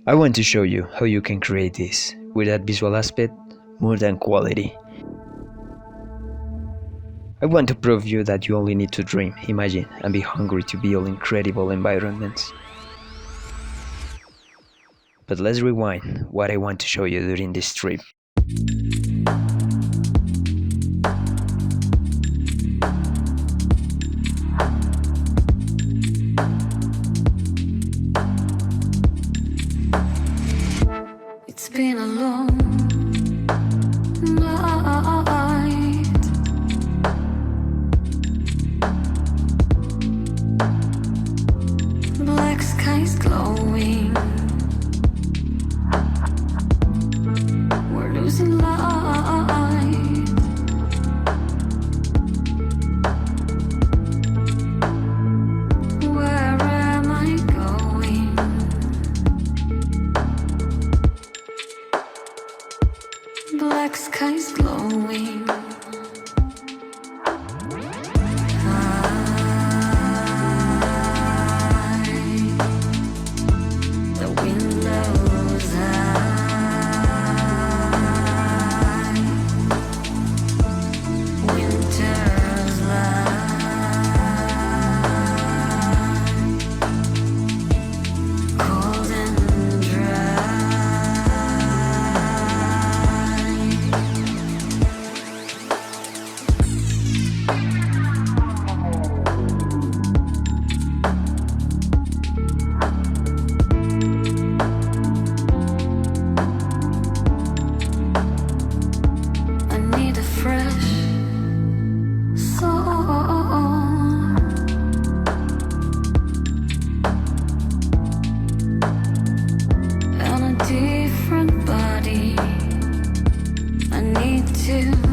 I want to show you how you can create this with that visual aspect more than quality. I want to prove you that you only need to dream, imagine, and be hungry to build incredible environments. But let's rewind what I want to show you during this trip. It's been a long night. Black skies glowing. We're losing light. Where am I going? Black skies glowing. The windows high. Winter's light. Cold and dry. I need a fresh song and a different body. I need to